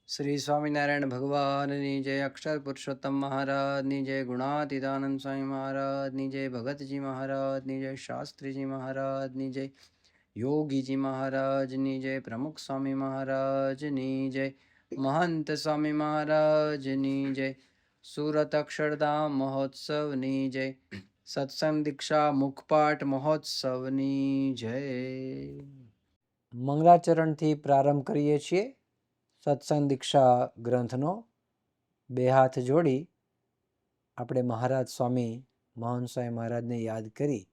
श्री स्वामीनारायण भगवाननी जय, अक्षर पुरुषोत्तम महाराजनी जय, गुणातीतानंद स्वामी महाराजनी जय, भगतजी महाराजनी जय, शास्त्रीजी महाराजनी जय, योगीजी महाराजनी जय, प्रमुख स्वामी महाराजनी जय, महंत स्वामी महाराजनी जय, सूरत अक्षरधाम महोत्सवनी जय, सत्संग दीक्षा मुखपाठ महोत्सवनी जय। મંગલાચરણથી પ્રારંભ કરીએ છીએ સત્સંગ દીક્ષા ગ્રંથનો। બે હાથ જોડી આપણે મહારાજ સ્વામી મહંત સ્વામી મહારાજને યાદ કરી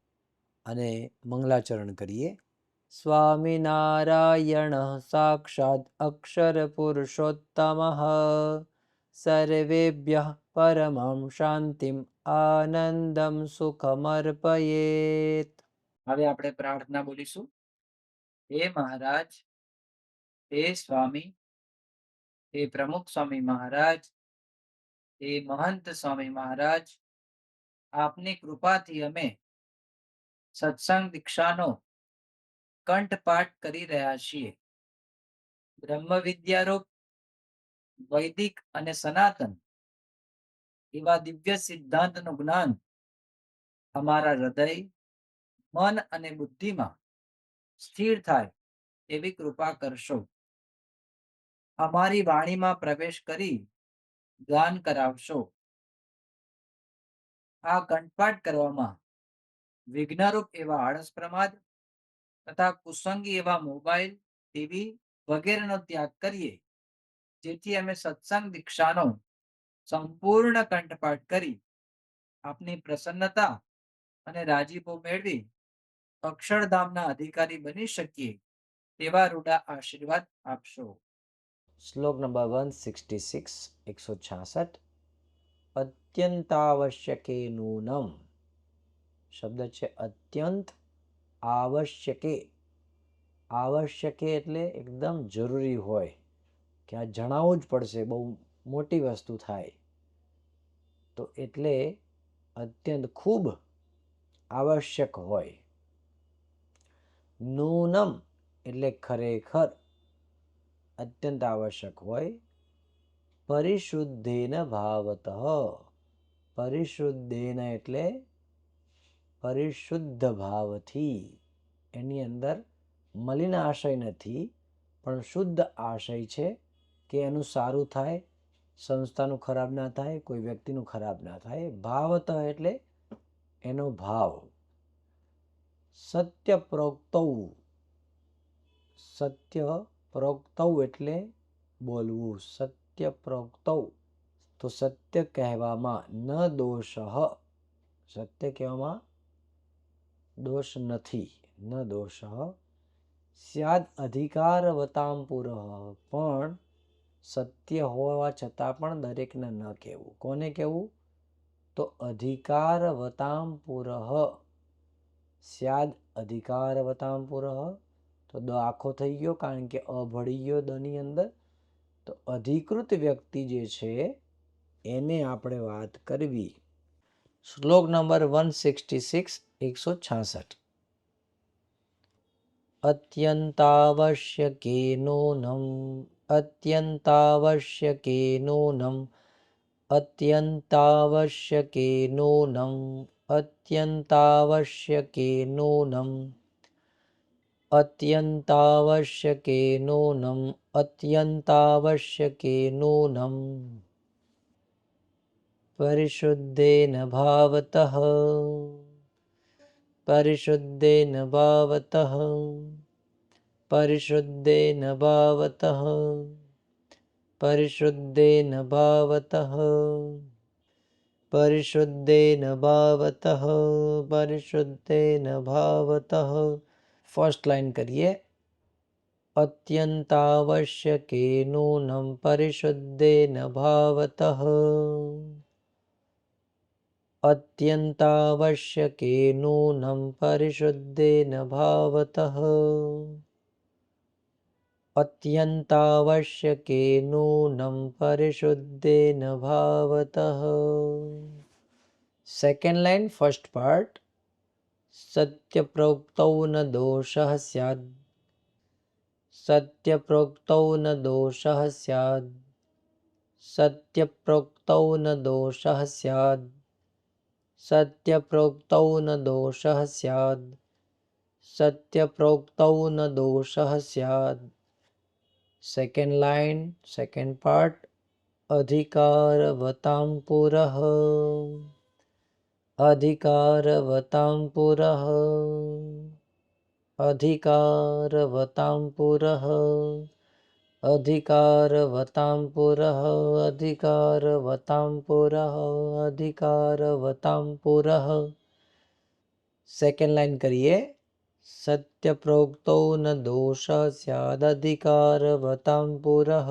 અને મંગલાચરણ કરીએ। સ્વામિનારાયણ સાક્ષાત અક્ષર પુરુષોત્તમ સર્વેભ્યઃ પરમં શાંતિમ આનંદમ સુખમર્પયેત। હવે આપણે પ્રાર્થના બોલીશું। હે મહારાજ, હે સ્વામી, હે પ્રમુખ સ્વામી મહારાજ, હે મહંત સ્વામી મહારાજ, આપની કૃપાથી અમે સત્સંગ દીક્ષાનો કંઠપાઠ કરી રહ્યા છીએ। બ્રહ્મ વિદ્યારૂપ વૈદિક અને સનાતન એવા દિવ્ય સિદ્ધાંતનું જ્ઞાન અમારા હૃદય, મન અને બુદ્ધિમાં સ્થિર થાય એવી કૃપા કરશો। અમારી વાણીમાં પ્રવેશ કરી ગાન કરાવશો। આ કંઠપાઠ કરવામાં વિઘ્નરૂપ એવા આળસ પ્રમાદ તથા કુસંગી એવા મોબાઈલ, ટીવી વગેરેનો ત્યાગ કરીએ, જેથી અમે સત્સંગ દીક્ષાનો સંપૂર્ણ કંઠપાઠ કરી આપની પ્રસન્નતા અને રાજીપો મેળવી અક્ષરધામના અધિકારી બની શકીએ તેવા રૂડા આશીર્વાદ આપશો। શ્લોક નંબર 166 166। અત્યંતાવશ્યકે નૂનમ શબ્દ છે અત્યંત આવશ્યકે। આવશ્યકે એટલે એકદમ જરૂરી હોય કે આ જણાવવું જ પડશે, બહુ મોટી વસ્તુ થાય તો એટલે અત્યંત ખૂબ આવશ્યક હોય। નૂનમ એટલે ખરેખર અત્યંત આવશ્યક હોય। પરિશુદ્ધેન ભાવતઃ, પરિશુદ્ધેન એટલે પરિશુદ્ધ ભાવથી, એની અંદર મલિન આશય નથી પણ શુદ્ધ આશય છે કે એનું સારું થાય, સંસ્થાનું ખરાબ ના થાય, કોઈ વ્યક્તિનું ખરાબ ના થાય। ભાવતઃ એટલે એનો ભાવ। સત્ય પ્રોક્તૌ, સત્ય પ્રોક્તૌ એટલે બોલવું, સત્ય પ્રોક્તૌ તો સત્ય કહેવામાં ન દોષ, સત્ય કહેવામાં દોષ નથી, ન દોષ। સ્યાદ અધિકારવતામ પુરઃ, પણ સત્ય હોવા છતાં પણ દરેકને ન કહેવું। કોને કહેવું? તો અધિકારવતામ પુરઃ, સ્યાદ અધિકારવતામ પુરઃ તો દ આખો થઈ ગયો કારણ કે અ ભળી ગયો દ ની અંદર, તો અધિકૃત વ્યક્તિ જે છે એને આપણે વાત કરવી। શ્લોક નંબર 166 166। અત્યંતાવશ્યકે નૂનમ, અત્યંતાવશ્યકે નૂનમ, અત્યંતાવશ્યકે નૂનમ, અત્યંતાવશ્યકે નૂનમ, અત્યંતાવશ્યકે નૂનમ, અત્યંતાવશ્યકે નૂનમ। પરિશુદ્ધેન ભાવતઃ, પરિશુદ્ધેન ભાવતઃ, પરિશુદ્ધેન ભાવતઃ, પરિશુદ્ધેન ભાવતઃ, પરિશુદ્ધેન ભાવતઃ, પરિશુદ્ધેન ભાવતઃ। ફર્સ્ટ લાઈન કરીએ। અત્યંતાવશ્યકે નૂનમ પરિશુદ્ધેન ભાવતઃ, અત્યંતાવશ્યકે નૂનમ પરિશુદ્ધેન ભાવતઃ, અત્યંતાવશ્યકે નૂનમ પરિશુદ્ધેન ભાવતઃ। Second line first part. સત્ય પ્રોક્તૌ ન દોષઃ સ્યાદ, સત્ય પ્રોક્તૌ ન દોષઃ સ્યાદ, सत्यप्रोक्तौ न दोषः स्यात्, सत्यप्रोक्तौ न दोषः स्यात्, सत्यप्रोक्तौ न दोषः स्यात्. Second line, second part. अधिकारवतां पुरः, अधिकारवतां पुरः, अधिकारवतां पुरः, अधिकारवतां पुरः, अधिकारवतां पुरः, अधिकारवतां पुरः. सेकेंड लाइन करिए. सत्यप्रोक्तौ न दोषः स्यादधिकारवतां पुरः,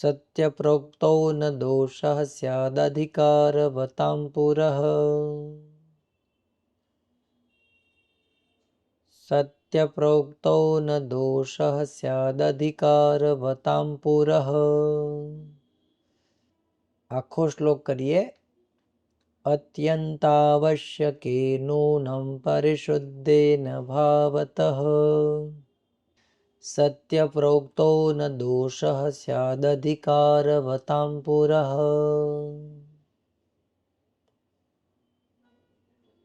सत्यप्रोक्तौ न दोषः स्यादधिकारवतां पुरः, सत्यप्रोक्तौ न दोषः स्यादधिकारवतां पुरः. आखो श्लोक करिए. अत्यन्तावश्यके नूनं परिशुद्धेन भावतः, सत्यप्रोक्तौ न दोषः स्यादधिकारवतां पुरः,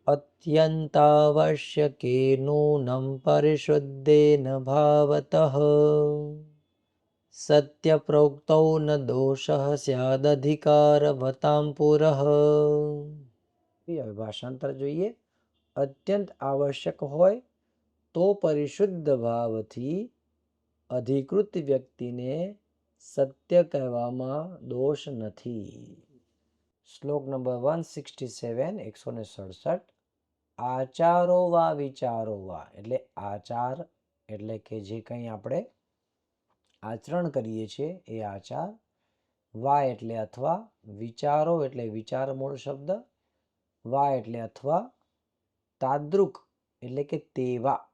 अत्यन्तावश्यके नूनं परिशुद्धेन भावतः, सत्यप्रोक्तौ न दोषः स्यादधिकारवतां पुरः. હવે ભાષાંતર જોઈએ. અત્યંત આવશ્યક હોય તો પરિશુદ્ધ ભાવથી અધિકૃત વ્યક્તિને સત્ય કહેવામાં દોષ નથી. શ્લોક નંબર 167, 167. આચારો વા વિચારો વા, એટલે આચાર એટલે કે જે કંઈ આપણે આચરણ કરીએ છીએ એ આચાર. વા એટલે અથવા, વિચારો એટલે વિચાર મૂળ શબ્દ, વા એટલે અથવા, તાદૃક એટલે કે તેવા,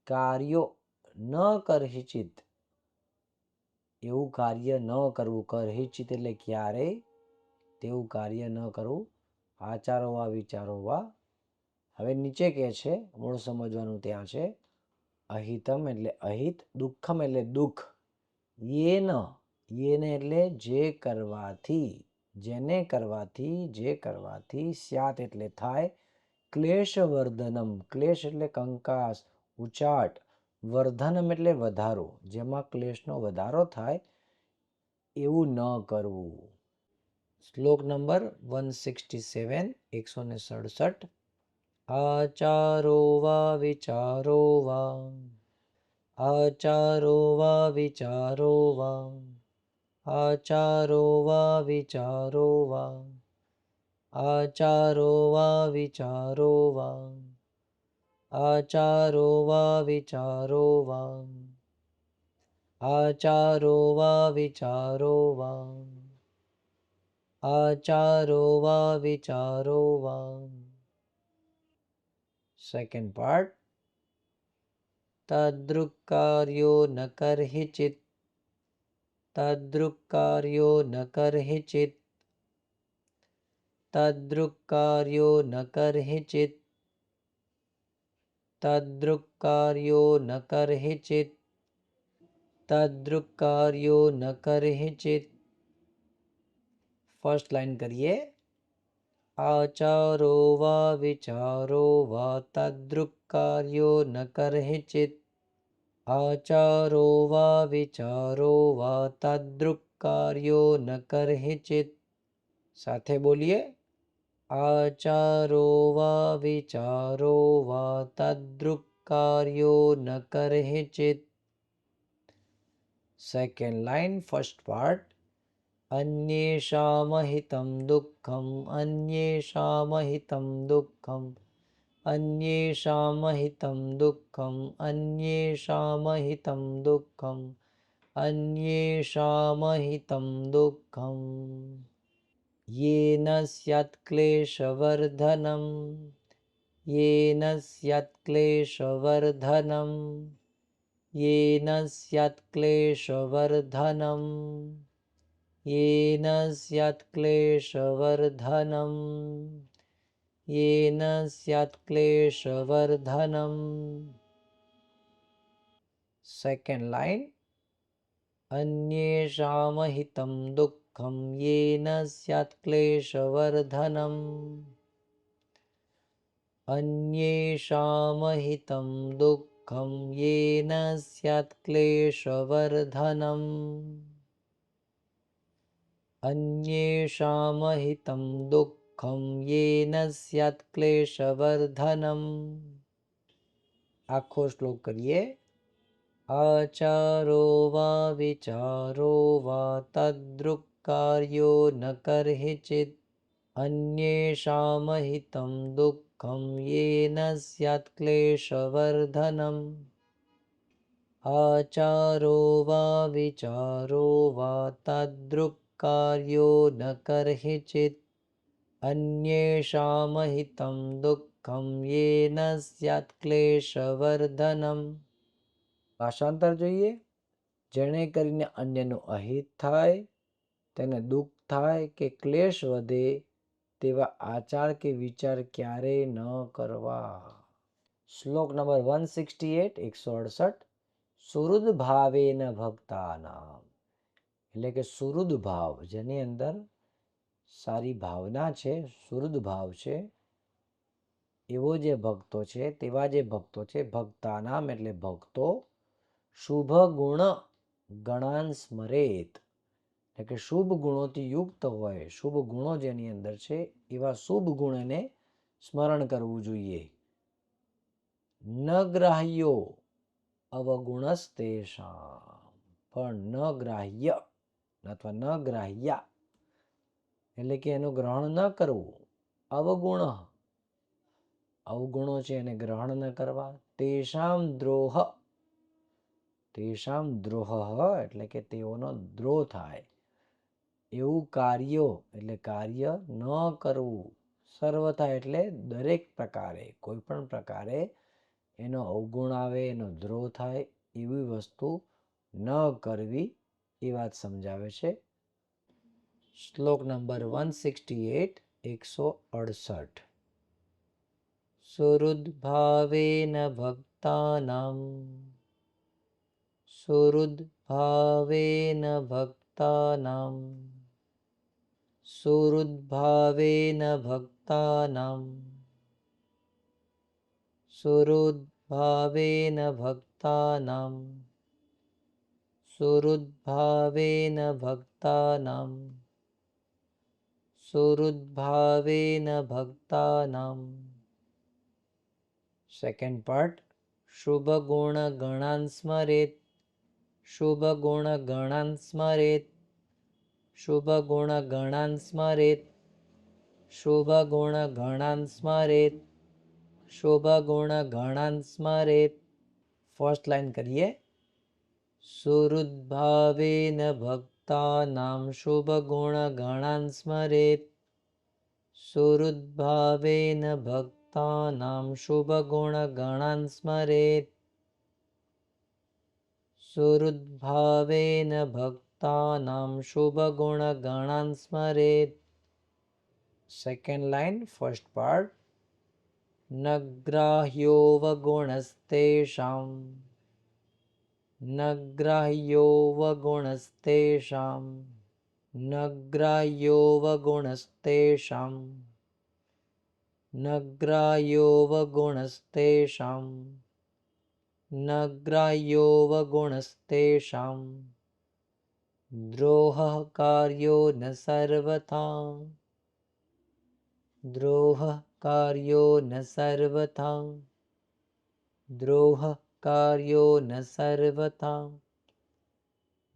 કાર્યો ન કરહિચિત, એવું કાર્ય ન કરવું. કરહિચિત એટલે ક્યારેય તેવું કાર્ય ન કરવું. આચારો વા વિચારો વા. હવે નીચે કહે છે, મૂળ સમજવાનું ત્યાં છે. અહિતમ એટલે અહિત, દુઃખમ એટલે દુઃખ, યેન, યેન એટલે જે કરવાથી, જેને કરવાથી, જે કરવાથી, સ્યાત એટલે થાય, ક્લેશવર્ધનમ, ક્લેશ એટલે કંકાસ, ઉચાટ, વર્ધનમ એટલે વધારો, જેમાં ક્લેશનો વધારો થાય એવું ન કરવું. શ્લોક નંબર 167, 167. આચારો વા વિચારો વા, આચારો વા વિચારો વા, આચારો વા વિચારો વા, આચારો વા વિચારો વા, આચારો વા વિચારો વા, આચારો વા વિચારો વા, આચારો વા વિચારો વા. Second part. તદ્રુક્કાર્યો ન કરહિચિત, તદ્રુક્કાર્યો ન કરહિચિત, તદ્રુક્કાર્યો ન કરહિચિત, તદ્રુક્કાર્યો ન કરહિચિત, તદ્રુક્કાર્યો ન કરહિચિત. ફર્સ્ટ લાઈન કરીએ. આચારો વા વિચારો વા તદ્રુક્કાર્યો ન કરહિચિત, આચારો વા વિચારો વા તદ્રુક્કાર્યો ન કરહિચિત. સાથે બોલીએ. આચારો વા વિચારો વા તદ્રુક્કાર્યો ન કરહિચિત. Second line, first part. અન્યેષામ હિતં દુઃખમ, અન્યેષામ હિતં દુઃખમ, અન્યેષામ હિતં દુઃખમ, અન્યેષામ હિતં દુઃખમ, અન્યેષામ હિતં દુઃખમ. યેન સ્યાત્ ક્લેશવર્ધનમ, યેન સ્યાત્ ક્લેશવર્ધનમ, યેન સ્યાત્ ક્લેશવર્ધનમ, યેન સ્યાત્ ક્લેશવર્ધનમ, યેન સ્યાત્ ક્લેશવર્ધનમ. સેકન્ડ લાઈન, અન્યેષામ હિતમ દુઃખમ યેન સ્યાત ક્લેશવર્ધનમ. અન્યેષામ હિતમ દુઃખમ યેન સ્યાત ક્લેશવર્ધનમ. અન્યેષામ હિતમ દુઃખમ યેન સ્યાત ક્લેશવર્ધનમ. આખો શ્લોક કરીએ. આચારો વા વિચારો વા તદ્રુક્કાર્યો ન કર્હિચિત. અન્યેષામ હિતમ દુઃખમ યેન સ્યાત ક્લેશવર્ધનમ. આચારો વા વિચારો વા તદ્રુક્કાર્યો ન કર્હિચિત. અન્યેષામ હિતમ દુઃખમ યેન સ્યાત ક્લેશવર્ધનમ. ભાષાંતર જોઈએ. જેણે કરીને અન્યનું અહિત થાય, તેને દુઃખ થાય કે ક્લેશ વધે તેવા આચાર કે વિચાર ક્યારેય ન કરવા. શ્લોક નંબર 168, 168. સુહૃદ ભાવેન ભક્તાનામ. એટલે કે સુહૃદ ભાવ, જેની અંદર સારી ભાવના છે, સુહૃદ ભાવ છે, એવો જે ભક્તો છે, તેવા જે ભક્તો છે, ભક્તાનામ એટલે ભક્તો, શુભ ગુણ ગણાન સ્મરેત. એટલે કે શુભ ગુણોથી યુક્ત હોય, શુભ ગુણો જેની અંદર છે એવા શુભ ગુણને સ્મરણ કરવું જોઈએ. ન ગ્રાહ્યો અવગુણસ્તેષામ. પણ ન ગ્રાહ્ય અથવા ન ગ્રાહ્યા એટલે કે એનું ગ્રહણ ન કરવું. અવગુણ, અવગુણો છે એને ગ્રહણ ન કરવા. તેષામ દ્રોહ, તેષામ દ્રોહ એટલે કે તેઓનો દ્રોહ થાય એવું કાર્યો એટલે કાર્ય ન કરવું. સર્વથા એટલે દરેક પ્રકારે, કોઈ પણ પ્રકારે એનો અવગુણ આવે, એનો દ્રોહ થાય એવી વસ્તુ ન કરવી, એ વાત સમજાવે છે. શ્લોક નંબર 168, 168. સુહૃદ્ભાવેન ભક્તાનામ. સુહૃદ્ભાવેન ભક્તાનામ. સુહૃદ્ભાવેન ભક્તાનામ. સુહૃદ્ભાવેન ભક્તાનામ. સુહૃદ્ભાવેન ભક્તાનામ. સુહૃદ્ભાવેન ભક્તાનામ. Second part. શુભ ગુણ ગણાન સ્મરેત. શુભ ગુણ ગણાન સ્મરેત. શુભ ગુણ ગણાન સ્મરેત. શુભ ગુણ ગણાન સ્મરેત. શુભ ગુણ ગણાન સ્મરેત. ફર્સ્ટ લાઈન કરીએ. સુહૃદ્ભાવેન ભક્તાનામ શુભ ગુણ ગણાન સ્મરેત. સુહૃદ્ભાવેન ભક્તાનામ શુભ ગુણ ગણાન સ્મરેત. સુહૃદ્ભાવેન ભક્તાનામ શુભ ગુણ ગણાન સ્મરેત. Second line, first part. ન ગ્રાહ્યોવગુણસ્તેષાં. ન ગ્રાહ્યોવગુણસ્તેષાં. ન ગ્રાહ્યોવગુણસ્તેષાં. ન ગ્રાહ્યોવગુણસ્તેષાં. ન ગ્રાહ્યોવગુણસ્તેષાં. દ્રોહ કાર્યો ન સર્વથા. દ્રોહ કાર્યો ન સર્વથા. દ્રોહ કાર્યો ન સર્વથા.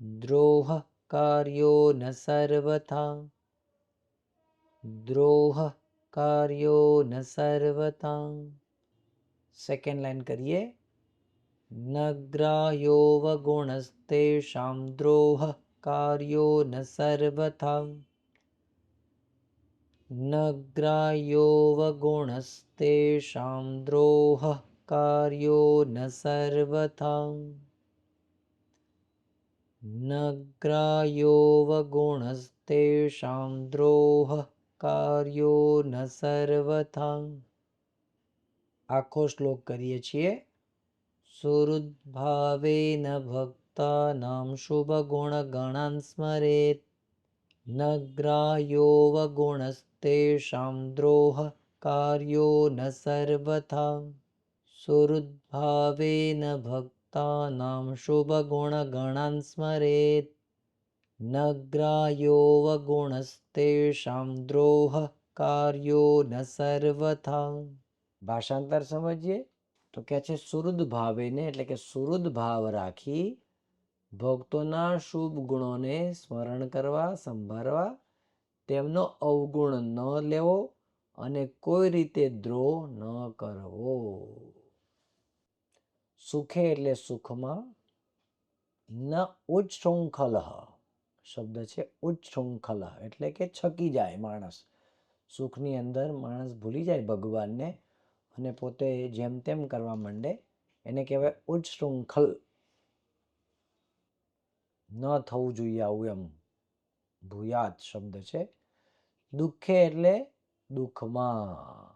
દ્રોહ કાર્યો ન સર્વથા. દ્રોહ કાર્યો ન સર્વથા. સેકન્ડ લાઈન કરીએ. ન ગ્રાહ્યોવગુણસ્તેષાં દ્રોહ કાર્યો ન સર્વથા. ન ગ્રાહ્યોવગુણસ્તેષાં દ્રોહ કાર્યો ન સર્વથા. ન ગ્રાહ્યોવગુણસ્તેષાં દ્રોહ કાર્યો ન સર્વથા. આખો શ્લોક કરીએ છીએ. सुहृद्भावेन भक्तानां शुभगुणगणान् स्मरेत् न ग्राह्योऽवगुणस्तेषां द्रोहकार्यो न सर्वथा सुहृद्भावेन भक्तानां शुभगुणगणान् स्मरेत् न ग्राह्योऽवगुणस्तेषां द्रोहकार्यो न सर्वथा। ભાષાંતર સમજીએ તો કે છે સુહૃદ ભાવેને એટલે કે સુહૃદ ભાવ રાખી ભક્તોના શુભ ગુણોને સ્મરણ કરવા સંભાળવા તેમનો અવગુણ ન લેવો અને કોઈ રીતે દ્રોહ ન કરવો. સુખે એટલે સુખમાં ન ઉચ્છૃંખલ શબ્દ છે ઉચ્છૃંખલ એટલે કે છકી જાય માણસ. સુખની અંદર માણસ ભૂલી જાય ભગવાનને અને પોતે જેમ તેમ કરવા માંડે એને કહેવાય ઉચ્છૃંખલ. ન થવું જોઈએ આવું એમ ભૂયાત શબ્દ છે. દુઃખે એટલે દુઃખમાં.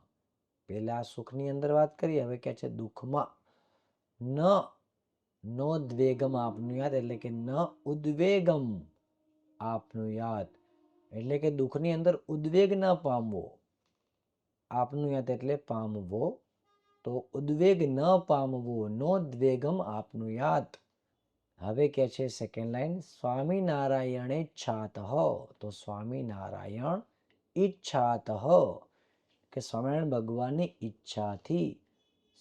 પેલા સુખની અંદર વાત કરી હવે કે છે દુઃખમાં. ન નોદ્વેગમ આપનુયાત એટલે કે ન ઉદ્વેગમ આપનુયાત એટલે કે દુઃખની અંદર ઉદ્વેગ ન પામવો. આપનુયાત એટલે પામવો તો ઉદ્વેગ ન પામવો નોદ્વેગમ આપનુયાત. હવે કે છે સેકન્ડ લાઈન સ્વામિનારાયણ ઈચ્છાત તો સ્વામિનારાયણ ઈચ્છાત કે સ્વામિનારાયણ ભગવાનની ઈચ્છાથી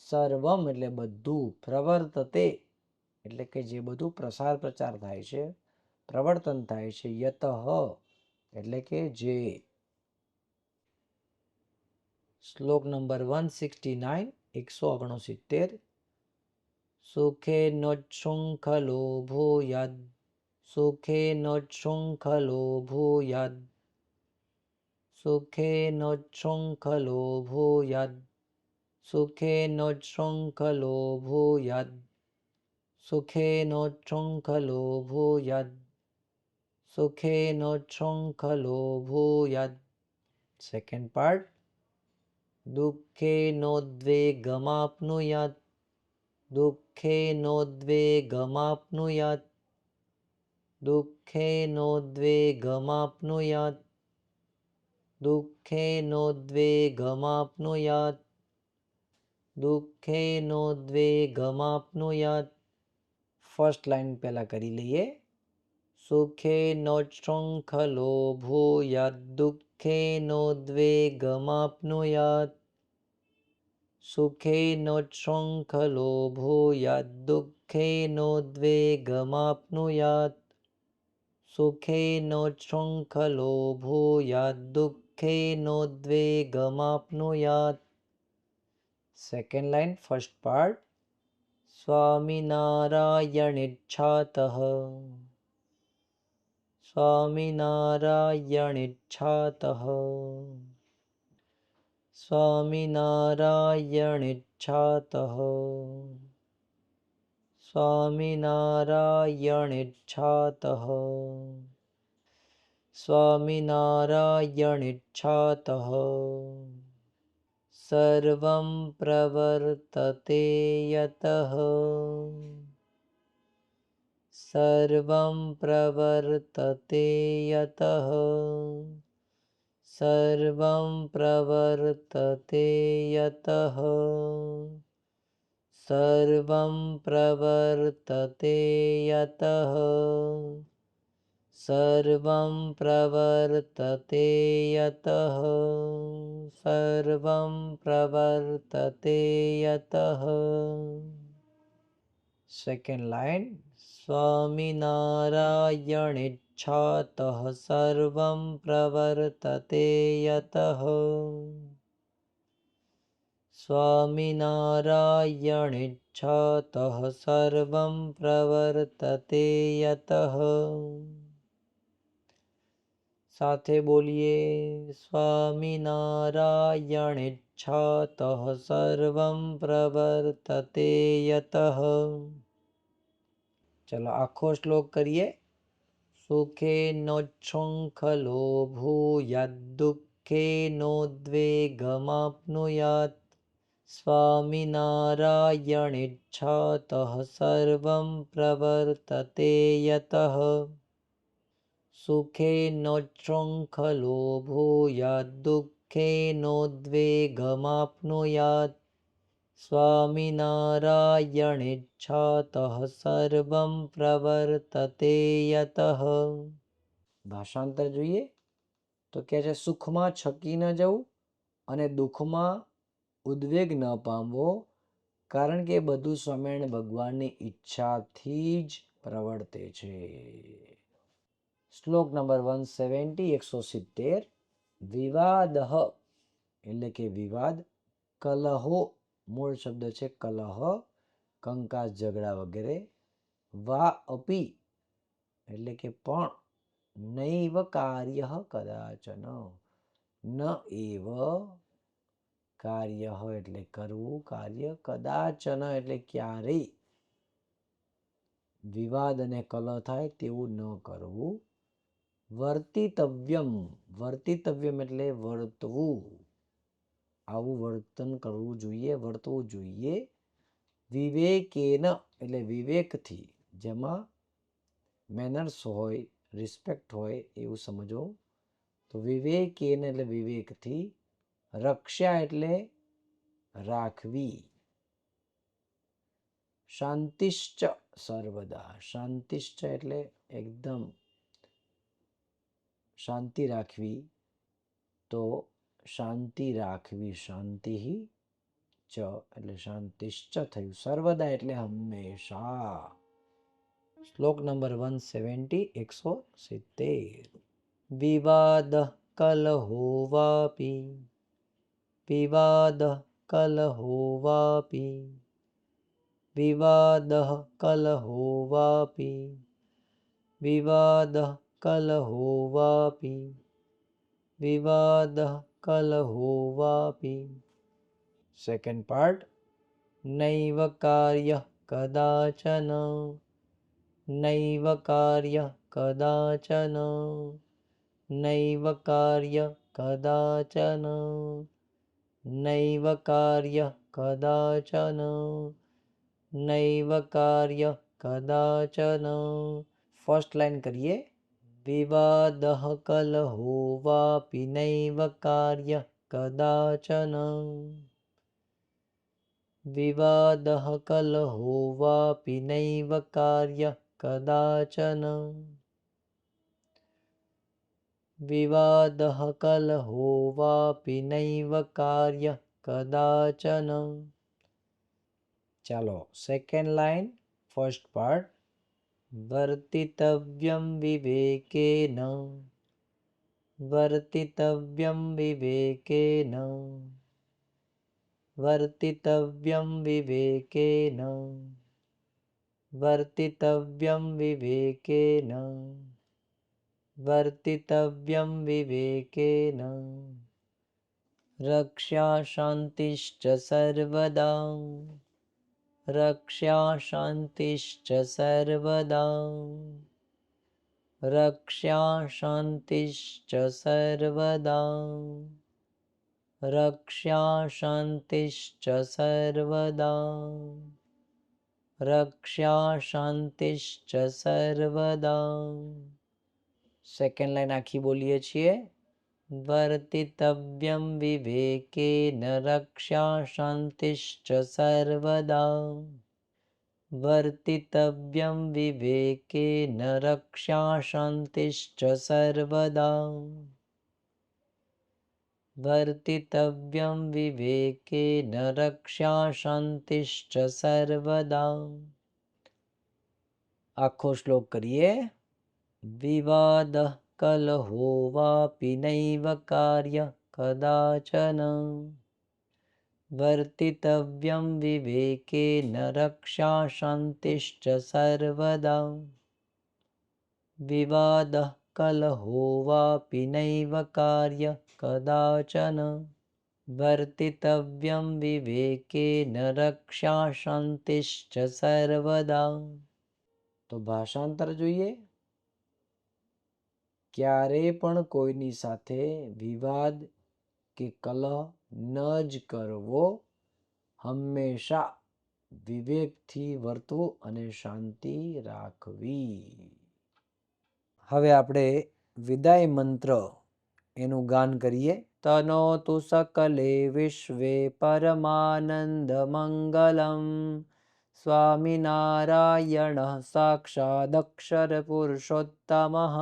સર્વમ એટલે બધું પ્રવર્તતે એટલે કે જે બધું પ્રસાર પ્રચાર થાય છે પ્રવર્તન થાય છે યત એટલે કે જે. શ્લોક નંબર 169 169 સુખે નોચ્છૃંખલો ભૂયાદ સુખે નોચ્છૃંખલો ભૂયાદ સુખે નોચ્છૃંખલો ભૂયાદ સુખે નોચ્છૃંખલો ભૂયાદ સુખે નોચ્છૃંખલો ભૂયાદ સુખે નોચ્છૃંખલો ભૂયાદ. સેકન્ડ પાર્ટ દુઃખે નોદ્વેગમાપ્નુયાત દુઃખે નોદ્વેગમાપ્નુયાત દુઃખે નોદ્વેગમાપ્નુયાત દુઃખે નોદ્વેગમાપ્નુયાત દુઃખે નોદ્વેગમાપ્નુયાત. ફર્સ્ટ લાઈન પહેલા કરી લઈએ. સુખે નોચ્છૃંખલો ભૂયાદ દુઃખે નોદ્વેગમાપ્નુયાત સુખે નોચ્છૃંખલો ભૂયાદ દુઃખે નોદ્વેગમાપ્નુયાત સુખે નોચ્છૃંખલો ભૂયાદ દુઃખે નોદ્વેગમાપ્નુયાત. સેકન્ડ લાઈન ફર્સ્ટ પાર્ટ સ્વામિનારાયણિચ્છાતઃ સ્વામિનારાયણિચ્છાતઃ સ્વામિનારાયણિચ્છાતઃ સ્વામિનારાયણિચ્છાતઃ સ્વામિનારાયણિચ્છાતઃ સર્વં પ્રવર્તતે યતઃ સર્વં પ્રવર્તતે યતઃ સર્વં પ્રવર્તતે યતઃ સર્વં પ્રવર્તતે યતઃ સર્વં પ્રવર્તતે યતઃ સર્વં પ્રવર્તતે યતઃ. સેકન્ડ લાઈન સ્વામિનારાયણિચ્છાતઃ સર્વં પ્રવર્તતે યતઃ સ્વામિનારાયણિચ્છાતઃ સર્વં પ્રવર્તતે યતઃ. સાથે બોલીએ સ્વામિનારાયણિચ્છાતઃ સર્વં પ્રવર્તતે યતઃ. ચલો આખો શ્લોક કરીએ. સુખે નોચ્છૃંખલો ભૂયાદ દુઃખે નોદ્વેગમાપ્નુયાત स्वामिनारायणेच्छातः सर्वं प्रवर्तते यतः सुखेनोच्छृङ्खलो भूयात् दुःखेनोद्वेगमाप्नुयात् स्वामिनारायणेच्छातः सर्वं प्रवर्तते यतः। ભાષાંતર જોઈએ તો કે છે સુખમાં છકી ન જવું અને દુઃખમાં ઉદ્વેગ ન પામવો, કારણ કે બધું સ્વામિનારાયણ ભગવાનની ઈચ્છાથી જ પ્રવર્તે છે. શ્લોક નંબર 170 170. વિવાદ એટલે કે વિવાદ, કલહો મૂળ શબ્દ છે કલહ, કંકાસ ઝઘડા વગેરે, વા અપી એટલે કે પણ, નૈવ કાર્ય કદાચન ન એવ કાર્ય એટલે કરવું કાર્ય, કદાચન એટલે ક્યારેય વિવાદ અને કલહ થાય તેવું ન કરવું. વર્તિતવ્યમ, વર્તિતવ્યમ એટલે વર્તવું, આવું વર્તન કરવું જોઈએ, વર્તવું જોઈએ. વિવેકેન એટલે વિવેકથી, જેમાં મેનર્સ હોય, રિસ્પેક્ટ હોય એવું સમજો. તો વિવેકેન એટલે વિવેકથી. રક્ષા એટલે રાખવી. શાંતિશ્ચ સર્વદા, શાંતિશ્ચ એટલે એકદમ શાંતિ રાખવી. તો શાંતિ રાખવી, શાંતિ ચ એટલે શાંતિશ્ચ થયું. સર્વદા એટલે હંમેશા. શ્લોક નંબર 170 170. વિવાદ કલહો વાપી, વિવાદ કલહો વાપી, વિવાદ કલહો વાપી, વિવાદ કલહો વાપી, વિવાદ કલહો વાપી. Second part. નૈવ કાર્ય કદાચન, નૈવ કાર્ય કદાચન, નૈવ કાર્ય કદાચન, નૈવ કાર્ય કદાચન, નૈવ કાર્ય કદાચન. ફર્સ્ટ લાઈન કરીએ. વિવાદ કલહો વાપી નૈવ કાર્ય કદાચન, વિવાદ કલહો વાપી નૈવ કાર્ય કદાચન, વિવાદ કલહો વાપી નૈવ કાર્ય કદાચન. ચાલો સેકન્ડ લાઈન, ફર્સ્ટ પાર્ટ. વર્તિતવ્યમ વિવેકેન, વર્તિતવ્યમ વિવેકેન, વર્તિતવ્યમ વિવેકેન, વર્તિતવ્યમ વિવેકેન, વર્તિતવ્યમ વિવેકેન. રક્ષા શાંતિશ્ચ સર્વદા, રક્ષા શાંતિશ્ચ સર્વદા, રક્ષા શાંતિશ્ચ સર્વદા, રક્ષા શાંતિશ્ચ સર્વદા, રક્ષા શાંતિશ્ચ સર્વદા. સેકન્ડ લાઈન આખી બોલીએ છીએ. વર્તિતવ્યમ વિવેકેન રક્ષા શાંતિશ્ચ સર્વદા, વર્તિતવ્યમ વિવેકેન રક્ષા શાંતિશ્ચ સર્વદા, વર્તિતવ્યમ વિવેકેન રક્ષા શાંતિશ્ચ સર્વદા. આખો શ્લોક કરીએ. વિવાદ કલહો વાપી નૈવ કાર્ય કદાચન, વર્તિતવ્યમ વિવેકેન રક્ષા શાંતિશ્ચ સર્વદા, વિવાદ કલહો વાપી નૈવ કાર્ય કદાચન, વર્તિતવ્યમ વિવેકેન રક્ષા શાંતિશ્ચ સર્વદા. તો ભાષાંતર જોઈએ. ક્યારે પણ કોઈની સાથે વિવાદ કે કલહ ન જ કરવો, હંમેશા વિવેકથી વર્તવું અને શાંતિ રાખવી. હવે આપણે વિદાય મંત્ર એનું ગાન કરીએ. તનોતુ સકલે વિશ્વે પરમાનંદ મંગલમ સ્વામિનારાયણ સાક્ષાદક્ષર પુરુષોત્તમઃ.